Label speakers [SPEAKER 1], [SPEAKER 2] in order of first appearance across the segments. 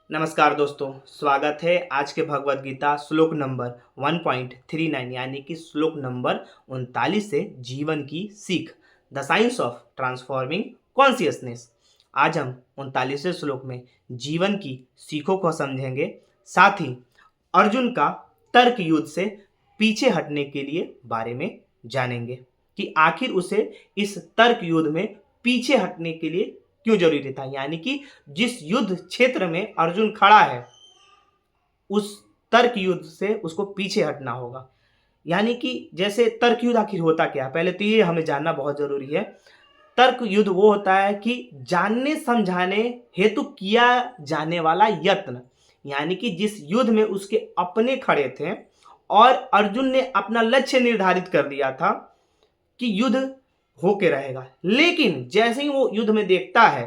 [SPEAKER 1] नमस्कार दोस्तों, स्वागत है आज के भगवत गीता श्लोक नंबर 1.39 यानी कि श्लोक नंबर 39 से जीवन की सीख the science of transforming consciousness. आज हम 39वें श्लोक में जीवन की सीखों को समझेंगे, साथ ही अर्जुन का तर्क युद्ध से पीछे हटने के लिए बारे में जानेंगे कि आखिर उसे इस तर्क युद्ध में पीछे हटने के लिए क्यों जरूरी था। यानी कि जिस युद्ध क्षेत्र में अर्जुन खड़ा है उस तर्क युद्ध से उसको पीछे हटना होगा। यानी कि जैसे तर्क युद्ध आखिर होता क्या है, पहले तो ये हमें जानना बहुत जरूरी है। तर्क युद्ध वो होता है कि जानने समझाने हेतु किया जाने वाला यत्न। यानी कि जिस युद्ध में उसके अपने खड़े थे और अर्जुन ने अपना लक्ष्य निर्धारित कर लिया था कि युद्ध होके रहेगा, लेकिन जैसे ही वो युद्ध में देखता है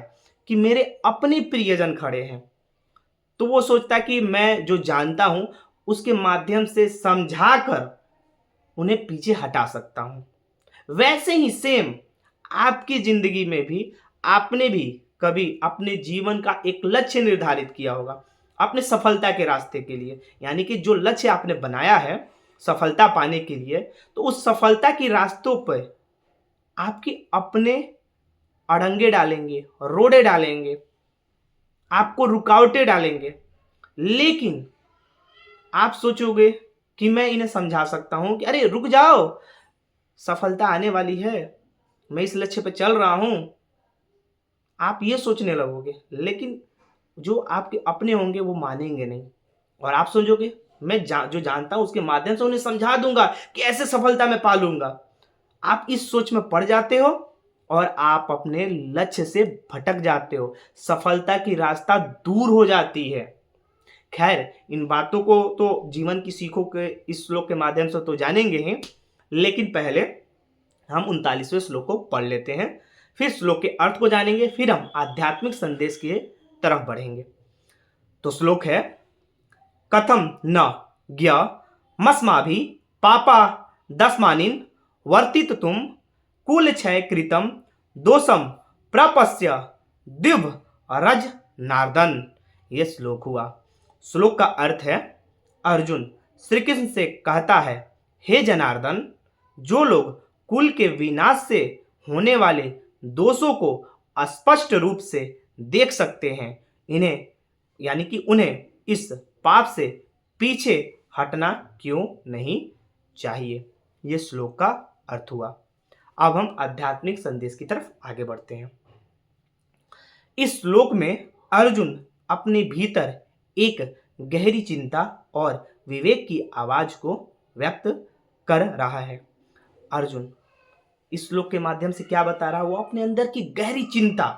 [SPEAKER 1] कि मेरे अपने प्रियजन खड़े हैं तो वो सोचता है कि मैं जो जानता हूं उसके माध्यम से समझाकर उन्हें पीछे हटा सकता हूं। वैसे ही सेम आपकी जिंदगी में भी आपने भी कभी अपने जीवन का एक लक्ष्य निर्धारित किया होगा अपने सफलता के रास्ते के लिए। यानी कि जो लक्ष्य आपने बनाया है सफलता पाने के लिए, तो उस सफलता के रास्तों पर आपके अपने अड़ंगे डालेंगे, रोड़े डालेंगे, आपको रुकावटें डालेंगे। लेकिन आप सोचोगे कि मैं इन्हें समझा सकता हूं कि अरे रुक जाओ, सफलता आने वाली है, मैं इस लक्ष्य पे चल रहा हूं। आप ये सोचने लगोगे, लेकिन जो आपके अपने होंगे वो मानेंगे नहीं और आप सोचोगे मैं जो जानता हूं उसके माध्यम से उन्हें समझा दूंगा कि ऐसे सफलता मैं पालूंगा। आप इस सोच में पड़ जाते हो और आप अपने लक्ष्य से भटक जाते हो, सफलता की रास्ता दूर हो जाती है। खैर, इन बातों को तो जीवन की सीखों के इस श्लोक के माध्यम से तो जानेंगे ही, लेकिन पहले हम 39वें श्लोक को पढ़ लेते हैं, फिर श्लोक के अर्थ को जानेंगे, फिर हम आध्यात्मिक संदेश की तरफ बढ़ेंगे। तो श्लोक है, कथम न ज्ञ मस्माभि पापा दस्मानिन वर्तित तुम कुल क्षय कृतम दोषम प्रपस्य दिव्य रज नारदन। यह श्लोक हुआ। श्लोक का अर्थ है, अर्जुन श्री कृष्ण से कहता है, हे जनार्दन, जो लोग कुल के विनाश से होने वाले दोषों को स्पष्ट रूप से देख सकते हैं, इन्हें यानी कि उन्हें इस पाप से पीछे हटना क्यों नहीं चाहिए। यह श्लोक का अर्थ हुआ। अब हम आध्यात्मिक संदेश की तरफ आगे बढ़ते हैं। इस श्लोक में अर्जुन अपने भीतर एक गहरी चिंता और विवेक की आवाज को व्यक्त कर रहा है। अर्जुन इस श्लोक के माध्यम से क्या बता रहा है, वो अपने अंदर की गहरी चिंता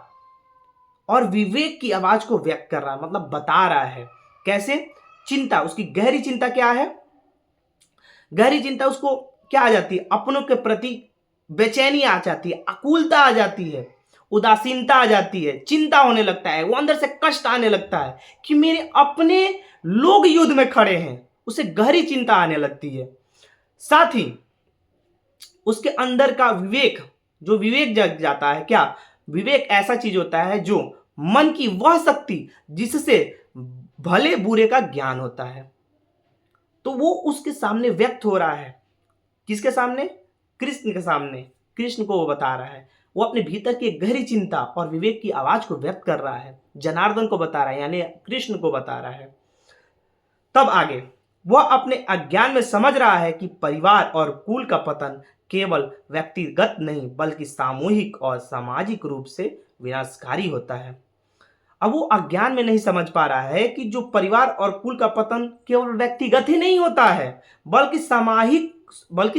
[SPEAKER 1] और विवेक की आवाज को व्यक्त कर रहा है, मतलब बता रहा है। कैसे? चिंता, उसकी गहरी चिंता क्या है? गहरी चिंता उसको क्या आ जाती है? अपनों के प्रति बेचैनी आ जाती है, आकुलता आ जाती है, उदासीनता आ जाती है, चिंता होने लगता है, वो अंदर से कष्ट आने लगता है कि मेरे अपने लोग युद्ध में खड़े हैं, उसे गहरी चिंता आने लगती है। साथ ही उसके अंदर का विवेक, जो विवेक जग जाता है। क्या विवेक? ऐसा चीज होता है जो मन की वह शक्ति जिससे भले बुरे का ज्ञान होता है, तो वो उसके सामने व्यक्त हो रहा है। किसके सामने? कृष्ण के सामने। कृष्ण को वो बता रहा है, वो अपने भीतर की गहरी चिंता और विवेक की आवाज को व्यक्त कर रहा है, जनार्दन को बता रहा है, यानी कृष्ण को बता रहा है। तब आगे वह अपने अज्ञान में समझ रहा है कि परिवार और कुल का पतन केवल व्यक्तिगत नहीं बल्कि सामूहिक और सामाजिक रूप से विनाशकारी होता है। अब वो अज्ञान में नहीं समझ पा रहा है कि जो परिवार और कुल का पतन केवल व्यक्तिगत ही नहीं होता है बल्कि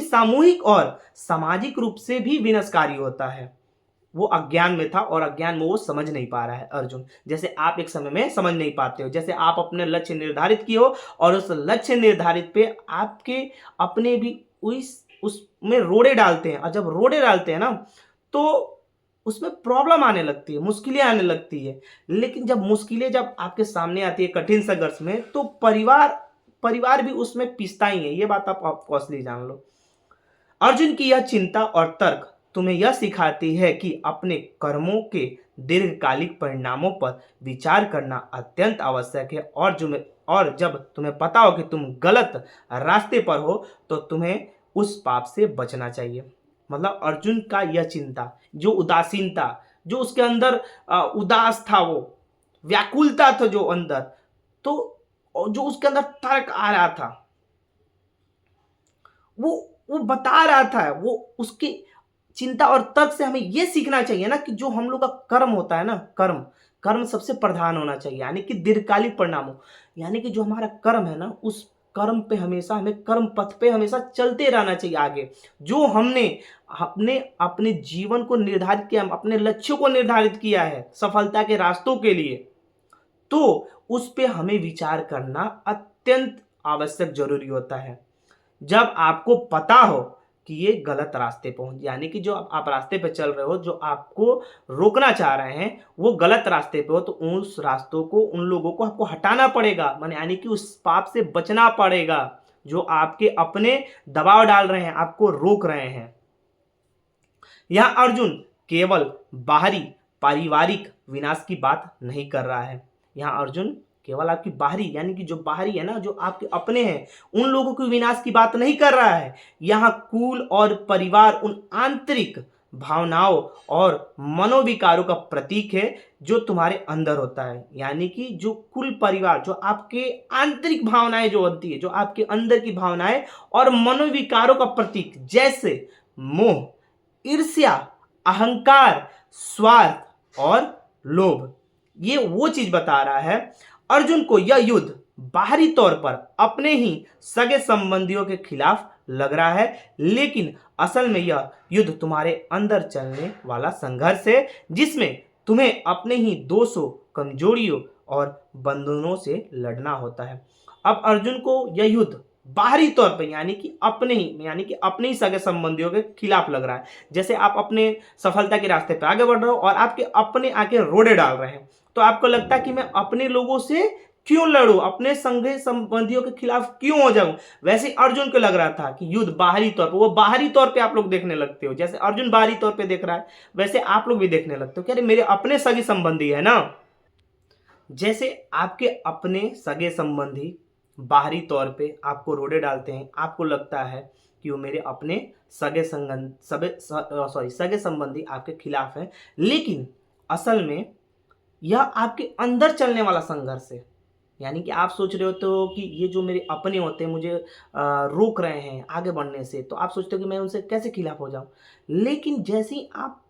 [SPEAKER 1] सामूहिक और सामाजिक रूप से भी विनाशकारी होता है। वो अज्ञान में था और अज्ञान में वो समझ नहीं पा रहा है अर्जुन। जैसे आप एक समय में समझ नहीं पाते हो, जैसे आप अपने लक्ष्य निर्धारित किए हो और उस लक्ष्य निर्धारित पे आपके अपने भी उसमें रोड़े डालते हैं, और जब रोड़े डालते हैं ना तो उसमें प्रॉब्लम आने लगती है, मुश्किलें आने लगती है। लेकिन जब मुश्किलें जब आपके सामने आती है कठिन संघर्ष में, तो परिवार भी उसमें पिसता ही है। ये बात आप ऑफकोर्सली जान लो। अर्जुन की यह चिंता और तर्क तुम्हें यह सिखाती है कि अपने कर्मों के दीर्घकालिक परिणामों पर विचार करना अत्यंत आवश्यक है, और जब तुम्हें पता हो कि तुम गलत रास्ते पर हो तो तुम्हें उस पाप से बचना चाहिए। मतलब अर्जुन का यह चिंता, जो उदासीनता, जो उसके अंदर उदास था, वो व्याकुलता था जो अंदर, तो जो उसके अंदर तर्क आ रहा था, वो बता रहा था, वो उसकी चिंता और तर्क से हमें यह सीखना चाहिए ना कि जो हम लोग का कर्म होता है ना, कर्म कर्म सबसे प्रधान होना चाहिए, यानी कि दीर्घकालिक परिणामों, यानी कि जो हमारा कर्म है ना, उस कर्म पे हमेशा हमें कर्म पथ पे हमेशा चलते रहना चाहिए आगे। जो हमने अपने अपने जीवन को निर्धारित किया, अपने लक्ष्यों को निर्धारित किया है सफलता के रास्तों के लिए, तो उस पे हमें विचार करना अत्यंत आवश्यक जरूरी होता है। जब आपको पता हो कि ये गलत रास्ते पे हो, यानी कि जो आप रास्ते पे चल रहे हो, जो आपको रोकना चाह रहे हैं वो गलत रास्ते पे हो, तो उस रास्तों को, उन लोगों को आपको हटाना पड़ेगा, माने यानी कि उस पाप से बचना पड़ेगा जो आपके अपने दबाव डाल रहे हैं, आपको रोक रहे हैं। यह अर्जुन केवल बाहरी पारिवारिक विनाश की बात नहीं कर रहा है। यहाँ अर्जुन केवल आपकी बाहरी, यानी कि जो बाहरी है ना, जो आपके अपने हैं, उन लोगों के विनाश की बात नहीं कर रहा है। यहाँ कुल और परिवार उन आंतरिक भावनाओं और मनोविकारों का प्रतीक है जो तुम्हारे अंदर होता है। यानी कि जो कुल परिवार, जो आपके आंतरिक भावनाएं जो होती है, जो आपके अंदर की भावनाएं और मनोविकारों का प्रतीक, जैसे मोह, ईर्ष्या, अहंकार, स्वार्थ और लोभ, ये वो चीज बता रहा है। अर्जुन को यह युद्ध बाहरी तौर पर अपने ही सगे संबंधियों के खिलाफ लग रहा है, लेकिन असल में यह युद्ध तुम्हारे अंदर चलने वाला संघर्ष है, जिसमें तुम्हें अपने ही दोषों, कमजोरियों और बंधनों से लड़ना होता है। अब अर्जुन को यह युद्ध बाहरी तौर पर, यानी कि अपने ही सगे संबंधियों के खिलाफ लग रहा है। जैसे आप अपने सफलता के रास्ते पे आगे बढ़ रहे हो और आपके अपने आके रोड़े डाल रहे हैं, तो आपको लगता है कि मैं अपने लोगों से क्यों लड़ूं, अपने संगे संबंधियों के खिलाफ क्यों हो जाऊं। वैसे अर्जुन को लग रहा था कि युद्ध बाहरी तौर पर, वो बाहरी तौर पे आप लोग देखने लगते हो, जैसे अर्जुन बाहरी तौर पे देख रहा है वैसे आप लोग भी देखने लगते हो कि अरे मेरे अपने सगे संबंधी है ना। जैसे आपके अपने सगे संबंधी बाहरी तौर पे आपको रोड़े डालते हैं, आपको लगता है कि वो मेरे अपने सगे संबंधी आपके खिलाफ है, लेकिन असल में यह आपके अंदर चलने वाला संघर्ष है। यानी कि आप सोच रहे होते हो कि ये जो मेरे अपने होते हैं मुझे रोक रहे हैं आगे बढ़ने से, तो आप सोचते हो कि मैं उनसे कैसे खिलाफ हो जाऊं। लेकिन जैसे ही आप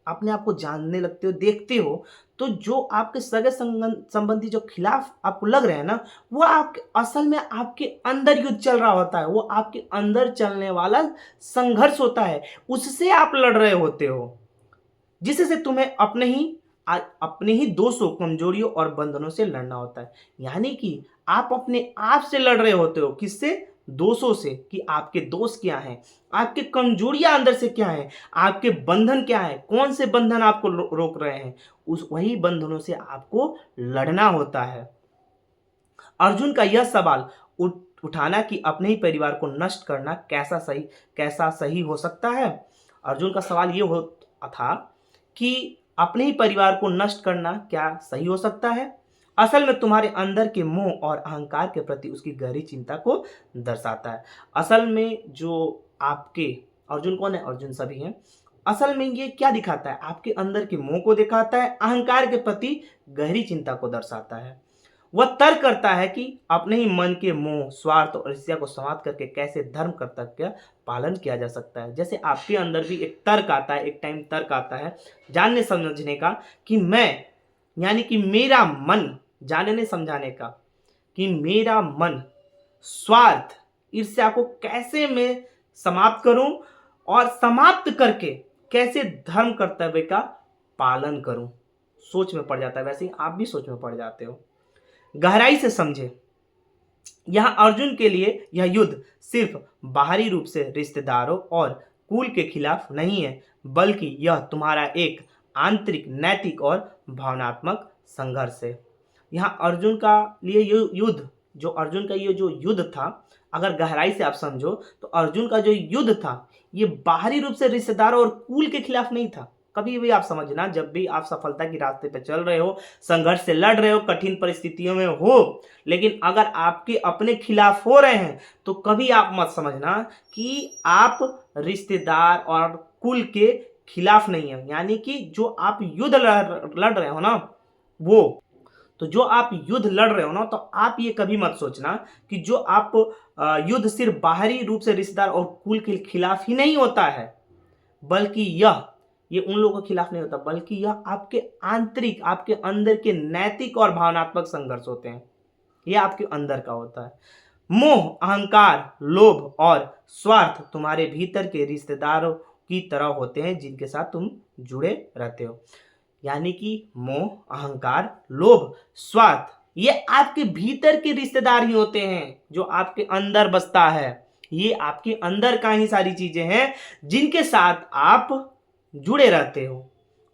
[SPEAKER 1] अपने आप को जानने लगते हो, देखते हो, तो जो आपके सगे संबंधी जो खिलाफ आपको लग रहे हैं ना, वो आपके असल में आपके अंदर युद्ध चल रहा होता है, वो आपके अंदर चलने वाला संघर्ष होता है, उससे आप लड़ रहे होते हो, जिससे तुम्हें अपने ही दोषों, कमजोरियों और बंधनों से लड़ना होता है। यानी कि आप अपने आप से लड़ रहे होते हो, किससे? दोषों से, कि आपके दोष क्या हैं, आपके कमजोरियां अंदर से क्या है, आपके बंधन क्या है, कौन से बंधन आपको रोक रहे हैं, उस वही बंधनों से आपको लड़ना होता है। अर्जुन का यह सवाल उठाना कि अपने ही परिवार को नष्ट करना कैसा सही हो सकता है। अर्जुन का सवाल ये था कि अपने ही परिवार को नष्ट करना क्या सही हो सकता है। असल में तुम्हारे अंदर के मोह और अहंकार के प्रति उसकी गहरी चिंता को दर्शाता है। असल में जो आपके अर्जुन कौन है? अर्जुन सभी हैं। असल में ये क्या दिखाता है? आपके अंदर के मोह को दिखाता है, अहंकार के प्रति गहरी चिंता को दर्शाता है। वह तर्क करता है कि अपने ही मन के मोह, स्वार्थ और ईर्ष्या को समाप्त करके कैसे धर्म कर्तव्य का पालन किया जा सकता है। जैसे आपके अंदर भी एक तर्क आता है, एक टाइम तर्क आता है जानने समझने का कि मैं, यानी कि मेरा मन, जानने समझाने का कि मेरा मन स्वार्थ, ईर्ष्या को कैसे मैं समाप्त करूं और समाप्त करके कैसे धर्म कर्तव्य का पालन करूं। सोच में पड़ जाता है, वैसे ही आप भी सोच में पड़ जाते हो। गहराई से समझे, यहां अर्जुन के लिए यह युद्ध सिर्फ बाहरी रूप से रिश्तेदारों और कुल के खिलाफ नहीं है, बल्कि यह तुम्हारा एक आंतरिक, नैतिक और भावनात्मक संघर्ष है। यहाँ अर्जुन का लिए युद्ध जो अर्जुन का ये जो युद्ध था, अगर गहराई से आप समझो तो अर्जुन का जो युद्ध था ये बाहरी रूप से रिश्तेदारों और कुल के खिलाफ नहीं था। कभी भी आप समझना, जब भी आप सफलता के रास्ते पे चल रहे हो, संघर्ष से लड़ रहे हो, कठिन परिस्थितियों में हो, लेकिन अगर आपके अपने खिलाफ हो रहे हैं तो कभी आप मत समझना कि आप रिश्तेदार और कुल के खिलाफ नहीं है। यानी कि जो आप युद्ध लड़ रहे हो ना, वो तो जो आप युद्ध लड़ रहे हो ना, तो आप ये कभी मत सोचना कि जो आप युद्ध सिर्फ बाहरी रूप से रिश्तेदार और कुल के खिलाफ ही नहीं होता है, बल्कि ये उन लोगों के खिलाफ नहीं होता, बल्कि यह आपके आंतरिक, आपके अंदर के नैतिक और भावनात्मक संघर्ष होते हैं। यह आपके अंदर का होता है। मोह, अहंकार, लोभ और स्वार्थ तुम्हारे भीतर के रिश्तेदारों की तरह होते हैं जिनके साथ तुम जुड़े रहते हो। यानी कि मोह, अहंकार, लोभ, स्वार्थ ये आपके भीतर के रिश्तेदार ही होते हैं, जो आपके अंदर बसता है। ये आपके अंदर का ही सारी चीजें हैं जिनके साथ आप जुड़े रहते हो।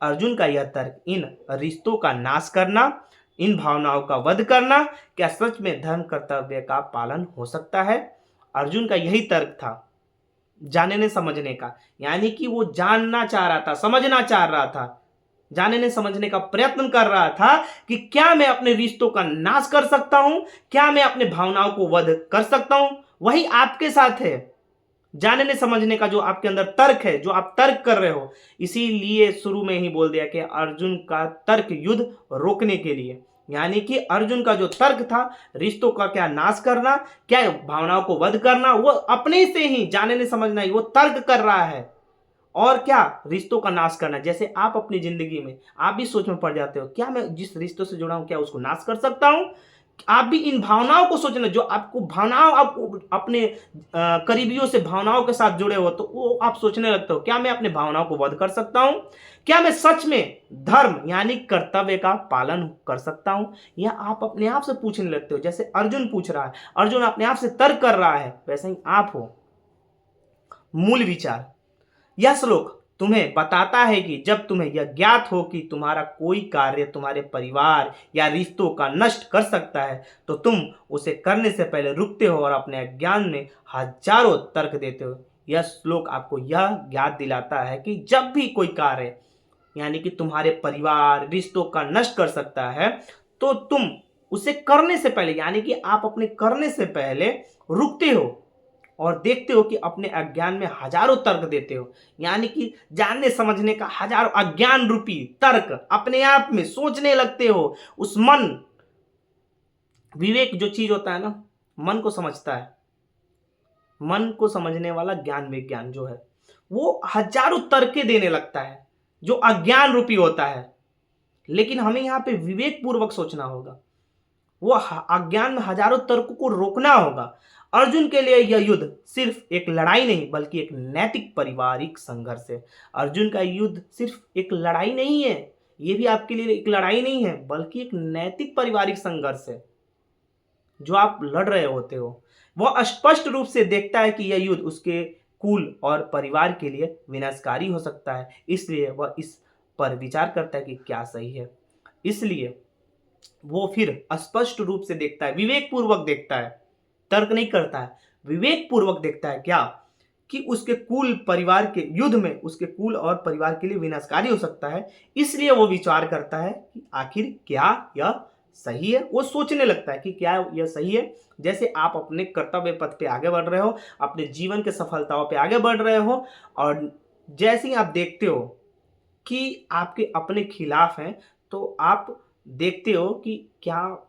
[SPEAKER 1] अर्जुन का यह तर्क, इन रिश्तों का नाश करना, इन भावनाओं का वध करना, क्या सच में धर्म कर्तव्य का पालन हो सकता है? अर्जुन का यही तर्क था, जानने समझने का। यानी कि वो जानना चाह रहा था, समझना चाह रहा था, जानने समझने का प्रयत्न कर रहा था कि क्या मैं अपने रिश्तों का नाश कर सकता हूं, क्या मैं अपने भावनाओं को वध कर सकता हूं। वही आपके साथ है, जानने समझने का जो आपके अंदर तर्क है, जो आप तर्क कर रहे हो। इसीलिए शुरू में ही बोल दिया कि अर्जुन का तर्क युद्ध रोकने के लिए, यानी कि अर्जुन का जो तर्क था रिश्तों का क्या नाश करना, क्या भावनाओं को वध करना, वो अपने से ही जानने समझना ही वो तर्क कर रहा है। और क्या, रिश्तों का नाश करना। जैसे आप अपनी जिंदगी में आप भी सोच में पड़ जाते हो, क्या मैं जिस रिश्तों से जुड़ा हूं क्या उसको नाश कर सकता हूं। आप भी इन भावनाओं को सोचना, जो आपको भावनाओं, आप अपने करीबियों से भावनाओं के साथ जुड़े हो, तो वो आप सोचने लगते हो क्या मैं अपने भावनाओं को वध कर सकता हूं, क्या मैं सच में धर्म यानी कर्तव्य का पालन कर सकता हूं। यह आप अपने आप से पूछने लगते हो। जैसे अर्जुन पूछ रहा है, अर्जुन अपने आप से तर्क कर रहा है, वैसे ही आप हो। मूल विचार, यह श्लोक तुम्हें बताता है कि जब तुम्हें यह ज्ञात हो कि तुम्हारा कोई कार्य तुम्हारे परिवार या रिश्तों का नष्ट कर सकता है, तो तुम उसे करने से पहले रुकते हो और अपने अज्ञान में हजारों तर्क देते हो। यह श्लोक आपको यह ज्ञात दिलाता है कि जब भी कोई कार्य यानी कि तुम्हारे परिवार, रिश्तों का नष्ट कर सकता है, तो तुम उसे करने से पहले, यानी कि आप अपने करने से पहले रुकते हो और देखते हो कि अपने अज्ञान में हजारों तर्क देते हो। यानी कि जानने समझने का हजारों अज्ञान रूपी तर्क अपने आप में सोचने लगते हो। उस मन, विवेक जो चीज होता है ना, मन को समझता है, मन को समझने वाला ज्ञान विज्ञान जो है, वो हजारों तर्के देने लगता है जो अज्ञान रूपी होता है। लेकिन हमें यहाँ पे विवेक पूर्वक सोचना होगा, वो अज्ञान में हजारों तर्कों को रोकना होगा। अर्जुन के लिए यह युद्ध सिर्फ एक लड़ाई नहीं बल्कि एक नैतिक पारिवारिक संघर्ष है। अर्जुन का युद्ध सिर्फ एक लड़ाई नहीं है, यह भी आपके लिए एक लड़ाई नहीं है बल्कि एक नैतिक पारिवारिक संघर्ष है जो आप लड़ रहे होते हो। वह स्पष्ट रूप से देखता है कि यह युद्ध उसके कुल और परिवार के लिए विनाशकारी हो सकता है, इसलिए वह इस पर विचार करता है कि क्या सही है। इसलिए वो फिर स्पष्ट रूप से देखता है, विवेक पूर्वक देखता है, तर्क नहीं करता है, विवेक पूर्वक देखता है क्या, कि उसके कुल परिवार के युद्ध में उसके कुल और परिवार के लिए विनाशकारी हो सकता है। इसलिए वो विचार करता है कि आखिर क्या यह सही है। वो सोचने लगता है कि क्या यह सही है। जैसे आप अपने कर्तव्य पथ पे आगे बढ़ रहे हो, अपने जीवन के सफलताओं पे आगे बढ़ रहे हो, और जैसे ही आप देखते हो कि आपके अपने खिलाफ हैं, तो आप देखते हो कि क्या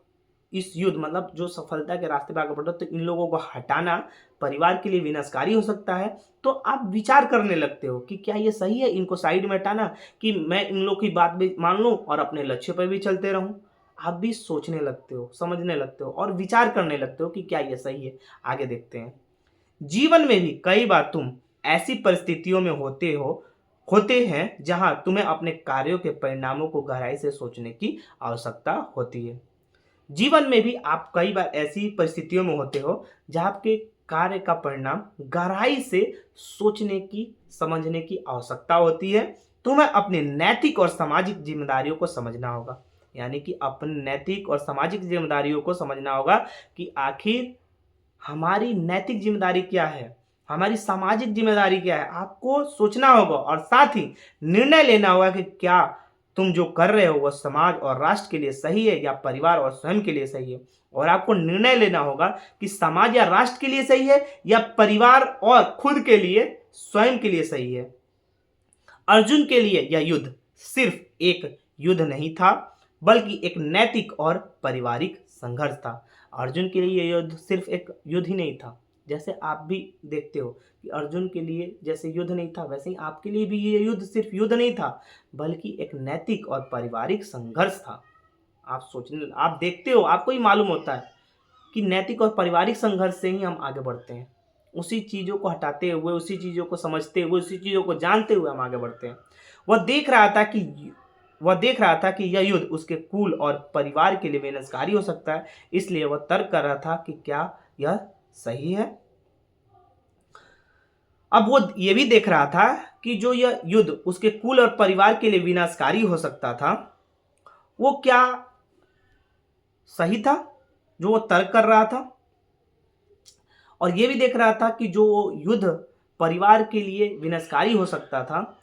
[SPEAKER 1] इस युद्ध, मतलब जो सफलता के रास्ते पे आगे बढ़ रहे हो, तो इन लोगों को हटाना परिवार के लिए विनाशकारी हो सकता है। तो आप विचार करने लगते हो कि क्या ये सही है इनको साइड में हटाना, कि मैं इन लोगों की बात भी मान लूं और अपने लक्ष्य पर भी चलते रहूं। आप भी सोचने लगते हो, समझने लगते हो और विचार करने लगते हो कि क्या ये सही है। आगे देखते हैं। जीवन में भी कई बार तुम ऐसी परिस्थितियों में होते हैं जहां तुम्हें अपने कार्यों के परिणामों को गहराई से सोचने की आवश्यकता होती है। जीवन में भी आप कई बार ऐसी परिस्थितियों में होते हो जहां आपके कार्य का परिणाम गहराई से सोचने की, समझने की आवश्यकता होती है। तुम्हें अपनी नैतिक और सामाजिक जिम्मेदारियों को समझना होगा। यानी कि अपनी नैतिक और सामाजिक जिम्मेदारियों को समझना होगा कि आखिर हमारी नैतिक जिम्मेदारी क्या है, हमारी सामाजिक जिम्मेदारी क्या है, आपको सोचना होगा और साथ ही निर्णय लेना होगा कि क्या तुम जो कर रहे हो वह समाज और राष्ट्र के लिए सही है या परिवार और स्वयं के लिए सही है। और आपको निर्णय लेना होगा कि समाज या राष्ट्र के लिए सही है या परिवार और खुद के लिए, स्वयं के लिए सही है। अर्जुन के लिए यह युद्ध सिर्फ एक युद्ध नहीं था, बल्कि एक नैतिक और पारिवारिक संघर्ष था। अर्जुन के लिए यह युद्ध सिर्फ एक युद्ध ही नहीं था, जैसे आप भी देखते हो कि अर्जुन के लिए जैसे युद्ध नहीं था, वैसे ही आपके लिए भी ये युद्ध सिर्फ युद्ध नहीं था, बल्कि एक नैतिक और पारिवारिक संघर्ष था। आप देखते हो, आपको ही मालूम होता है कि नैतिक और पारिवारिक संघर्ष से ही हम आगे बढ़ते हैं। उसी चीज़ों को हटाते हुए, उसी चीज़ों को समझते हुए, उसी चीज़ों को जानते हुए हम आगे बढ़ते हैं। वह देख रहा था कि यह युद्ध उसके कुल और परिवार के लिए विनाशकारी हो सकता है, इसलिए वह तर्क कर रहा था कि क्या यह सही है। अब वो ये भी देख रहा था कि जो यह युद्ध उसके कुल और परिवार के लिए विनाशकारी हो सकता था, वो क्या सही था जो वो तर्क कर रहा था। और ये भी देख रहा था कि जो युद्ध परिवार के लिए विनाशकारी हो सकता था,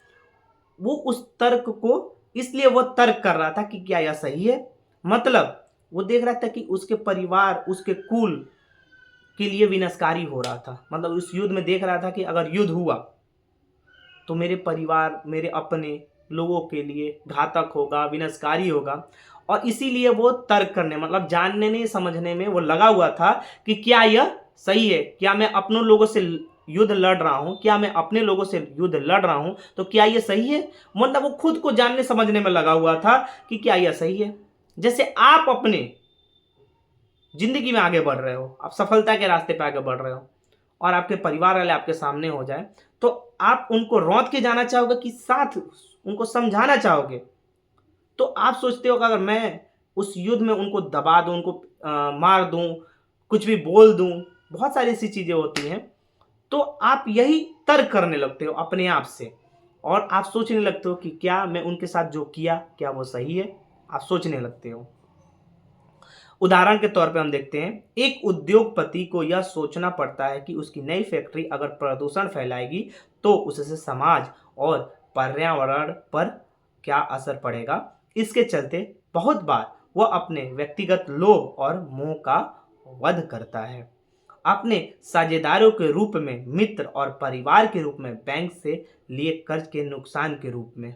[SPEAKER 1] वो उस तर्क को, इसलिए वो तर्क कर रहा था कि क्या यह सही है। मतलब वो देख रहा था कि उसके परिवार, उसके कुल के लिए विनाशकारी हो रहा था। मतलब उस युद्ध में देख रहा था कि अगर युद्ध हुआ तो मेरे परिवार, मेरे अपने लोगों के लिए घातक होगा, विनाशकारी होगा। और इसीलिए वो तर्क करने, मतलब जानने समझने में वो लगा हुआ था कि क्या यह सही है, क्या मैं अपनों लोगों से युद्ध लड़ रहा हूं, क्या मैं अपने लोगों से युद्ध लड़ रहा हूं, तो क्या यह सही है। मतलब वो खुद को जानने समझने में लगा हुआ था कि क्या यह सही है। जैसे आप अपने जिंदगी में आगे बढ़ रहे हो, आप सफलता के रास्ते पे आगे बढ़ रहे हो और आपके परिवार वाले आपके सामने हो जाए, तो आप उनको रौंद के जाना चाहोगे कि साथ उनको समझाना चाहोगे। तो आप सोचते हो कि अगर मैं उस युद्ध में उनको दबा दूं, उनको मार दूं, कुछ भी बोल दूं, बहुत सारी ऐसी चीजें होती हैं, तो आप यही तर्क करने लगते हो अपने आप से और आप सोचने लगते हो कि क्या मैं उनके साथ जो किया क्या वो सही है। आप सोचने लगते हो। उदाहरण के तौर पे हम देखते हैं, एक उद्योगपति को यह सोचना पड़ता है कि उसकी नई फैक्ट्री अगर प्रदूषण फैलाएगी तो उससे समाज और पर्यावरण पर क्या असर पड़ेगा। इसके चलते बहुत बार वह अपने व्यक्तिगत लोभ और मोह का वध करता है। अपने साझेदारों के रूप में, मित्र और परिवार के रूप में, बैंक से लिए कर्ज के नुकसान के रूप में।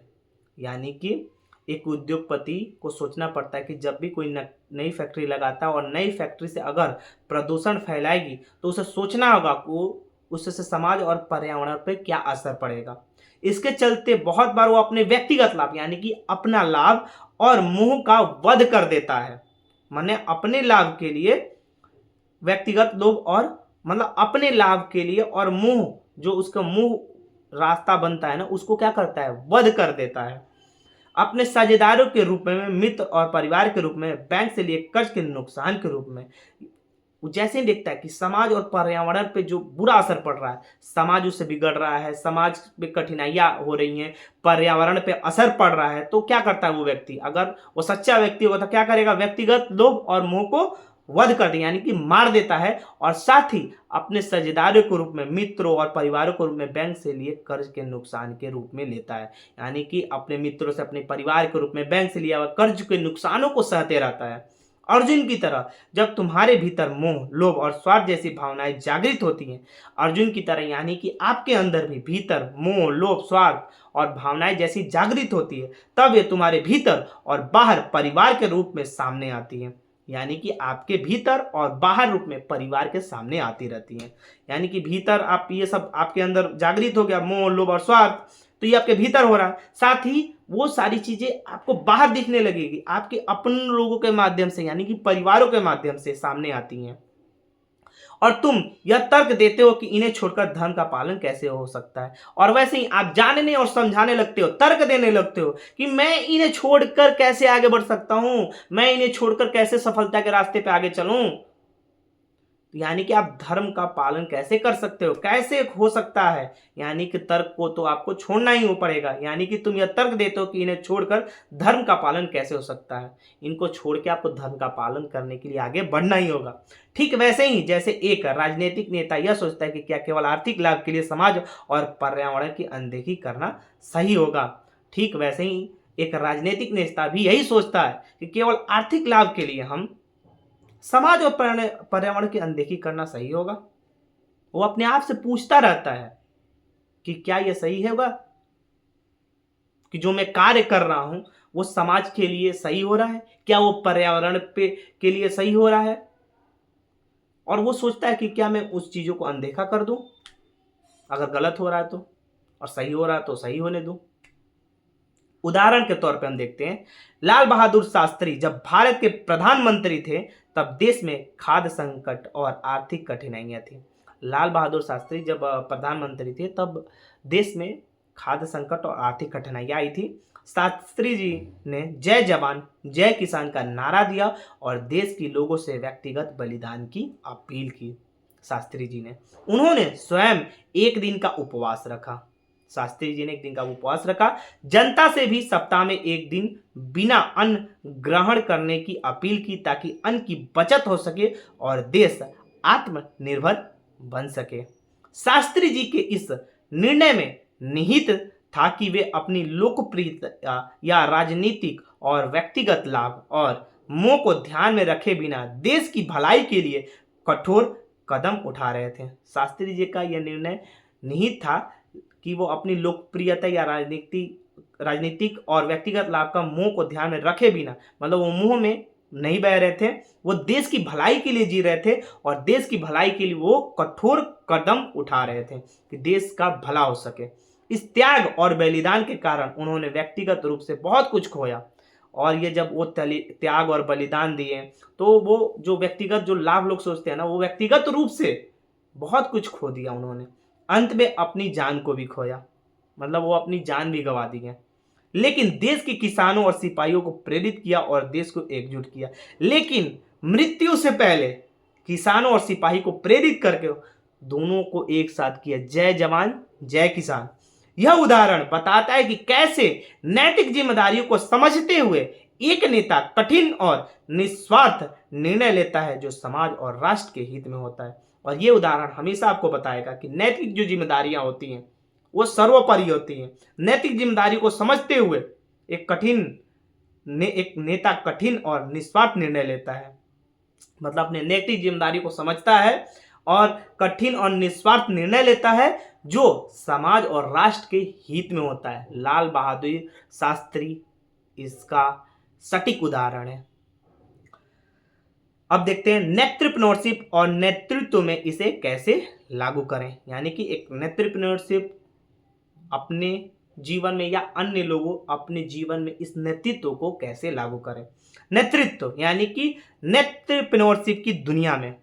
[SPEAKER 1] यानी कि एक उद्योगपति को सोचना पड़ता है कि जब भी कोई नई फैक्ट्री लगाता है और नई फैक्ट्री से अगर प्रदूषण फैलाएगी तो उसे सोचना होगा कि उससे समाज और पर्यावरण पर क्या असर पड़ेगा। इसके चलते बहुत बार वो अपने व्यक्तिगत लाभ, यानी कि अपना लाभ और मोह का वध कर देता है। माने अपने लाभ के लिए व्यक्तिगत लोभ और मतलब अपने लाभ के लिए और मोह, जो उसका मोह रास्ता बनता है ना, उसको क्या करता है, वध कर देता है। अपने साझेदारों के रूप में, मित्र और परिवार के रूप में, बैंक से लिए कर्ज के नुकसान के रूप में। वो जैसे ही देखता है कि समाज और पर्यावरण पे जो बुरा असर पड़ रहा है, समाज उससे बिगड़ रहा है, समाज पे कठिनाइयां हो रही हैं, पर्यावरण पे असर पड़ रहा है, तो क्या करता है वो व्यक्ति, अगर वो सच्चा व्यक्ति होगा तो क्या करेगा, व्यक्तिगत लोभ और मोह को वध कर देगा, यानी कि मार देता है। और साथ ही अपने साझेदारों के रूप में, मित्रों और परिवारों के रूप में, बैंक से लिए कर्ज के नुकसान के रूप में लेता है। यानी कि अपने मित्रों से, अपने परिवार के रूप में, बैंक से लिया हुआ कर्ज के नुकसानों को सहते रहता है। अर्जुन की तरह जब तुम्हारे भीतर मोह, लोभ और स्वार्थ जैसी भावनाएं जागृत होती हैं, अर्जुन की तरह यानी कि आपके अंदर भी भीतर मोह, लोभ, स्वार्थ और भावनाएं जैसी जागृत होती है, तब ये तुम्हारे भीतर और बाहर परिवार के रूप में सामने आती है। यानी कि आपके भीतर और बाहर रूप में परिवार के सामने आती रहती हैं। यानी कि भीतर आप ये सब आपके अंदर जागृत हो गया, मोह, लोभ और स्वार्थ, तो ये आपके भीतर हो रहा है। साथ ही वो सारी चीजें आपको बाहर दिखने लगेगी, आपके अपने लोगों के माध्यम से, यानी कि परिवारों के माध्यम से सामने आती हैं। और तुम यह तर्क देते हो कि इन्हें छोड़कर धर्म का पालन कैसे हो सकता है। और वैसे ही आप जानने और समझाने लगते हो, तर्क देने लगते हो कि मैं इन्हें छोड़कर कैसे आगे बढ़ सकता हूं, मैं इन्हें छोड़कर कैसे सफलता के रास्ते पे आगे चलूं। यानी कि आप धर्म का पालन कैसे कर सकते हो, कैसे हो सकता है, यानी कि तर्क को तो आपको छोड़ना ही हो पड़ेगा। यानी कि तुम यह तर्क देते हो कि इन्हें छोड़कर धर्म का पालन कैसे हो सकता है, इनको छोड़ के आपको धर्म का पालन करने के लिए आगे बढ़ना ही होगा। ठीक वैसे ही जैसे एक राजनीतिक नेता यह सोचता है कि क्या केवल आर्थिक लाभ के लिए समाज और पर्यावरण की अनदेखी करना सही होगा, ठीक वैसे ही एक राजनीतिक नेता भी यही सोचता है कि केवल आर्थिक लाभ के लिए हम समाज और पर्यावरण की अनदेखी करना सही होगा। वो अपने आप से पूछता रहता है कि क्या यह सही होगा, कि जो मैं कार्य कर रहा हूं वो समाज के लिए सही हो रहा है, क्या वो पर्यावरण पे के लिए सही हो रहा है। और वो सोचता है कि क्या मैं उस चीजों को अनदेखा कर दूं, अगर गलत हो रहा है तो, और सही हो रहा है तो सही होने दूं। उदाहरण के तौर पे हम देखते हैं, लाल बहादुर शास्त्री जब भारत के प्रधानमंत्री थे तब देश में खाद्य संकट और आर्थिक कठिनाइयां थी। लाल बहादुर शास्त्री जब प्रधानमंत्री थे तब देश में खाद्य संकट और आर्थिक कठिनाइयां आई थी। शास्त्री जी ने जय जवान जय किसान का नारा दिया और देश के लोगों से व्यक्तिगत बलिदान की अपील की। शास्त्री जी ने उन्होंने स्वयं एक दिन का उपवास रखा। शास्त्री जी ने एक दिन का उपवास रखा, जनता से भी सप्ताह में एक दिन बिना अन्न ग्रहण करने की अपील की ताकि अन्न की बचत हो सके और देश आत्मनिर्भर बन सके। शास्त्री जी के इस निर्णय में निहित था कि वे अपनी लोकप्रियता या राजनीतिक और व्यक्तिगत लाभ और मोह को ध्यान में रखे बिना देश की भलाई के लिए कठोर कदम उठा रहे थे। शास्त्री जी का यह निर्णय निहित था कि वो अपनी लोकप्रियता या राजनीतिक और व्यक्तिगत लाभ का मोह को ध्यान में रखे बिना, मतलब वो मोह में नहीं बह रहे थे, वो देश की भलाई के लिए जी रहे थे और देश की भलाई के लिए वो कठोर कदम उठा रहे थे कि देश का भला हो सके। इस त्याग और बलिदान के कारण उन्होंने व्यक्तिगत रूप से बहुत कुछ खोया, और ये जब वो त्याग और बलिदान दिए तो वो जो व्यक्तिगत जो लाभ लोग सोचते हैं ना, वो व्यक्तिगत रूप से बहुत कुछ खो दिया उन्होंने। अंत में अपनी जान को भी खोया, मतलब वो अपनी जान भी गंवा दी है। लेकिन देश के किसानों और सिपाहियों को प्रेरित किया और देश को एकजुट किया। लेकिन मृत्यु से पहले किसानों और सिपाही को प्रेरित करके दोनों को एक साथ किया। जय जवान जय किसान। यह उदाहरण बताता है कि कैसे नैतिक जिम्मेदारियों को समझते हुए एक नेता कठिन और निस्वार्थ निर्णय लेता है जो समाज और राष्ट्र के हित में होता है। और ये उदाहरण हमेशा आपको बताएगा कि नैतिक जो जिम्मेदारियां होती हैं वो सर्वोपरि होती हैं। नैतिक जिम्मेदारी को समझते हुए एक नेता कठिन और निस्वार्थ निर्णय लेता है, मतलब अपने नैतिक जिम्मेदारी को समझता है और कठिन और निस्वार्थ निर्णय लेता है जो समाज और राष्ट्र के हित में होता है। लाल बहादुर शास्त्री इसका सटीक उदाहरण है। अब देखते हैं नेतृप्रेन्योरशिप और नेतृत्व में इसे कैसे लागू करें, यानी कि एक नेतृप्रेन्योरशिप अपने जीवन में या अन्य लोगों अपने जीवन में इस नेतृत्व को कैसे लागू करें। नेतृत्व यानी कि नेतृप्रेन्योरशिप की दुनिया में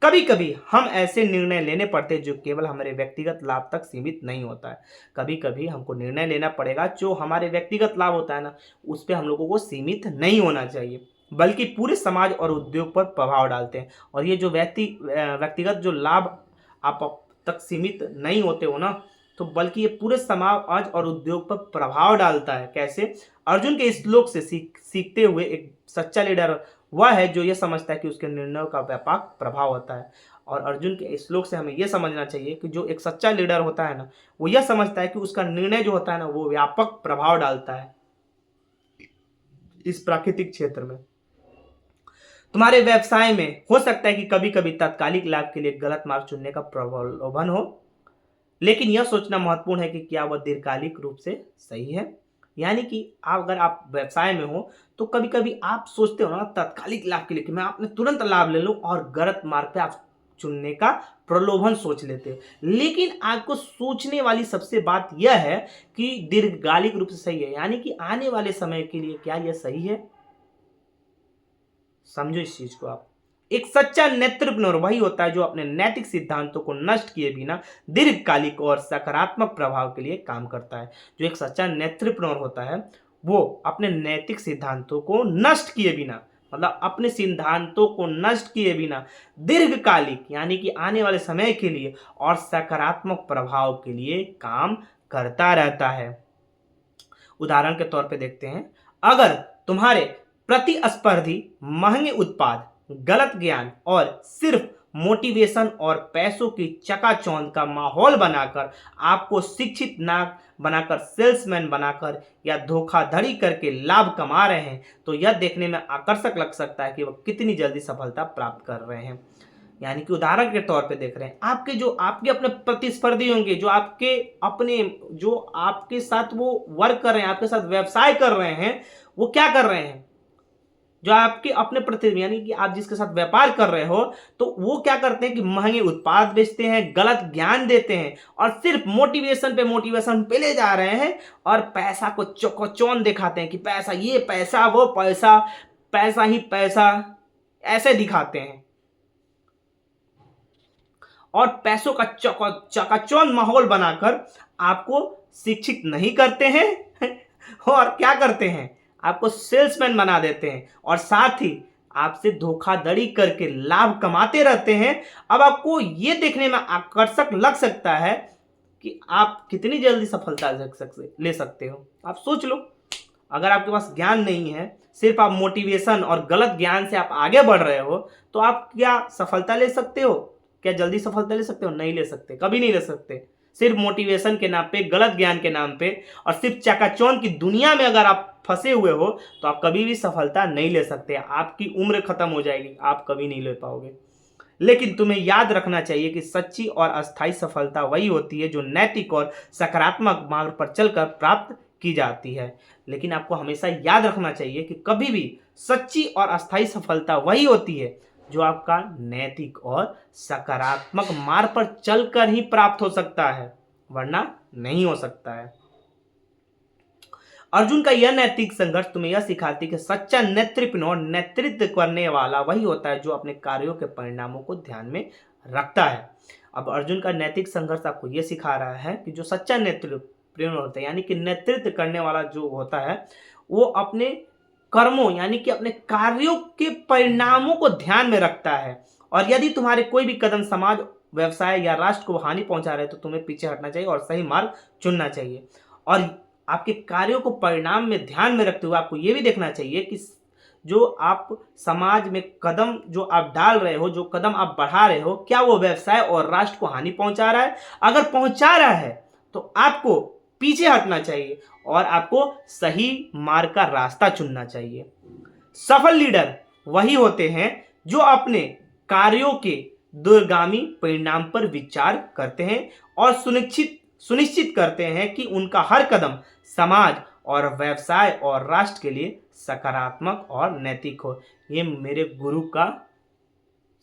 [SPEAKER 1] कभी कभी हम ऐसे निर्णय लेने पड़ते हैं जो केवल हमारे व्यक्तिगत लाभ तक सीमित नहीं होता है। कभी कभी हमको निर्णय लेना पड़ेगा जो हमारे व्यक्तिगत लाभ होता है ना, उस पर हम लोगों को सीमित नहीं होना चाहिए, बल्कि पूरे समाज और उद्योग पर प्रभाव डालते हैं। और ये जो व्यक्तिगत जो लाभ आप तक सीमित नहीं होते हो ना, तो बल्कि ये पूरे समाज और उद्योग पर प्रभाव डालता है। कैसे? अर्जुन के श्लोक से सीखते हुए एक सच्चा लीडर वह है जो यह समझता है कि उसके निर्णयों का व्यापक प्रभाव होता है। और अर्जुन के श्लोक से हमें यह समझना चाहिए कि जो एक सच्चा लीडर होता है ना, वो यह समझता है कि उसका निर्णय जो होता है ना, वो व्यापक प्रभाव डालता है इस प्राकृतिक क्षेत्र में। तुम्हारे व्यवसाय में हो सकता है कि कभी कभी तात्कालिक लाभ के लिए गलत मार्ग चुनने का प्रलोभन हो, लेकिन यह सोचना महत्वपूर्ण है कि क्या वह दीर्घकालिक रूप से सही है। यानी कि अगर आप व्यवसाय में हो तो कभी कभी आप सोचते हो ना तात्कालिक लाभ के लिए कि मैं आपने तुरंत लाभ ले लूं, और गलत मार्ग पे आप चुनने का प्रलोभन सोच लेते हो। लेकिन आपको सोचने वाली सबसे बात यह है कि दीर्घकालिक रूप से सही है, यानी कि आने वाले समय के लिए क्या यह सही है। समझो इस चीज को आप। एक सच्चा नेतृत्व वही होता है जो अपने नैतिक सिद्धांतों को नष्ट किए बिना दीर्घकालिक और सकारात्मक प्रभाव के लिए काम करता है। जो एक सच्चा नेतृत्व होता है वो अपने नैतिक सिद्धांतों को नष्ट किए बिना, मतलब अपने सिद्धांतों को नष्ट किए बिना दीर्घकालिक यानी कि आने वाले समय के लिए और सकारात्मक प्रभाव के लिए काम करता रहता है। उदाहरण के तौर पे देखते हैं, अगर तुम्हारे प्रतिस्पर्धी महंगे उत्पाद, गलत ज्ञान और सिर्फ मोटिवेशन और पैसों की चकाचौंध का माहौल बनाकर, आपको शिक्षित ना बनाकर, सेल्समैन बनाकर या धोखाधड़ी करके लाभ कमा रहे हैं, तो यह देखने में आकर्षक लग सकता है कि वह कितनी जल्दी सफलता प्राप्त कर रहे हैं। यानी कि उदाहरण के तौर पे देख रहे हैं, आपके अपने प्रतिस्पर्धी होंगे, जो आपके साथ वो वर्क कर रहे हैं, आपके साथ व्यवसाय कर रहे हैं, वो क्या कर रहे हैं, जो आपके अपने प्रतिद्वंदी यानी कि आप जिसके साथ व्यापार कर रहे हो, तो वो क्या करते हैं कि महंगे उत्पाद बेचते हैं, गलत ज्ञान देते हैं और सिर्फ मोटिवेशन पे ले जा रहे हैं और पैसा को चौन दिखाते हैं कि पैसा, ये पैसा, वो पैसा, पैसा ही पैसा, ऐसे दिखाते हैं और पैसों का चकाचौंध माहौल बनाकर आपको शिक्षित नहीं करते हैं और क्या करते हैं, आपको सेल्समैन बना देते हैं और साथ ही आपसे धोखाधड़ी करके लाभ कमाते रहते हैं। अब आपको ये देखने में आकर्षक लग सकता है कि आप कितनी जल्दी सफलता ले सकते हो। आप सोच लो, अगर आपके पास ज्ञान नहीं है, सिर्फ आप मोटिवेशन और गलत ज्ञान से आप आगे बढ़ रहे हो, तो आप क्या सफलता ले सकते हो? क्या जल्दी सफलता ले सकते हो? नहीं ले सकते, कभी नहीं ले सकते। सिर्फ मोटिवेशन के नाम पे, गलत ज्ञान के नाम पे और सिर्फ चकाचौंध की दुनिया में अगर आप फंसे हुए हो, तो आप कभी भी सफलता नहीं ले सकते। आपकी उम्र खत्म हो जाएगी, आप कभी नहीं ले पाओगे। लेकिन तुम्हें याद रखना चाहिए कि सच्ची और अस्थायी सफलता वही होती है जो नैतिक और सकारात्मक मार्ग पर चलकर प्राप्त की जाती है। लेकिन आपको हमेशा याद रखना चाहिए कि कभी भी सच्ची और अस्थायी सफलता वही होती है जो आपका नैतिक और सकारात्मक मार्ग पर चलकर ही प्राप्त हो सकता है, वरना नहीं हो सकता है। अर्जुन का यह नैतिक संघर्ष तुम्हें यह सिखाती है कि सच्चा नेतृत्व करने वाला वही होता है जो अपने कार्यों के परिणामों को ध्यान में रखता है। अब अर्जुन का नैतिक संघर्ष आपको यह सिखा रहा है कि जो सच्चा नेतृत्व होता है, यानी कि नेतृत्व करने वाला जो होता है, वो अपने कर्मों यानी कि अपने कार्यों के परिणामों को ध्यान में रखता है। और यदि तुम्हारे कोई भी कदम समाज, व्यवसाय या राष्ट्र को हानि पहुंचा रहे हैं, तो तुम्हें पीछे हटना चाहिए और सही मार्ग चुनना चाहिए। और आपके कार्यों को परिणाम में ध्यान में रखते हुए आपको यह भी देखना चाहिए कि जो आप समाज में कदम जो आप डाल रहे हो, जो कदम आप बढ़ा रहे हो, क्या वो व्यवसाय और राष्ट्र को हानि पहुंचा रहा है? अगर पहुंचा रहा है तो आपको पीछे हटना चाहिए और आपको सही मार्ग का रास्ता चुनना चाहिए। सफल लीडर वही होते हैं जो अपने कार्यों के दूरगामी परिणाम पर विचार करते हैं और सुनिश्चित करते हैं कि उनका हर कदम समाज और व्यवसाय और राष्ट्र के लिए सकारात्मक और नैतिक हो। ये मेरे गुरु का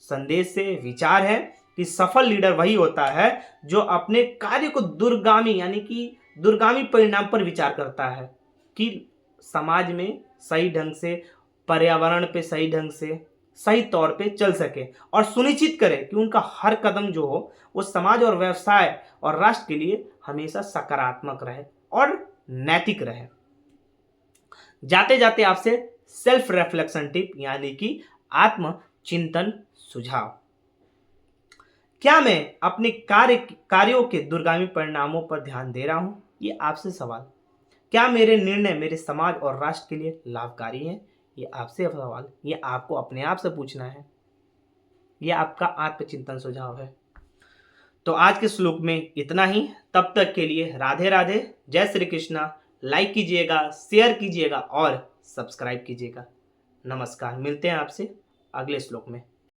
[SPEAKER 1] संदेश से विचार है कि सफल लीडर वही होता है जो अपने कार्य को दूरगामी परिणाम पर विचार करता है कि समाज में सही ढंग से, पर्यावरण पे सही ढंग से, सही तौर पे चल सके और सुनिश्चित करे कि उनका हर कदम जो हो वो समाज और व्यवसाय और राष्ट्र के लिए हमेशा सकारात्मक रहे और नैतिक रहे। जाते जाते आपसे सेल्फ रिफ्लेक्शन टिप यानी कि आत्मचिंतन सुझाव। क्या मैं अपने कार्यों के दूरगामी परिणामों पर ध्यान दे रहा हूं? ये आपसे सवाल। क्या मेरे निर्णय मेरे समाज और राष्ट्र के लिए लाभकारी हैं? ये आपसे सवाल, ये आपको अपने आप से पूछना है। ये आपका आत्मचिंतन सुझाव है। तो आज के श्लोक में इतना ही। तब तक के लिए राधे राधे, जय श्री कृष्णा। लाइक कीजिएगा, शेयर कीजिएगा और सब्सक्राइब कीजिएगा। नमस्कार, मिलते हैं आपसे अगले श्लोक में।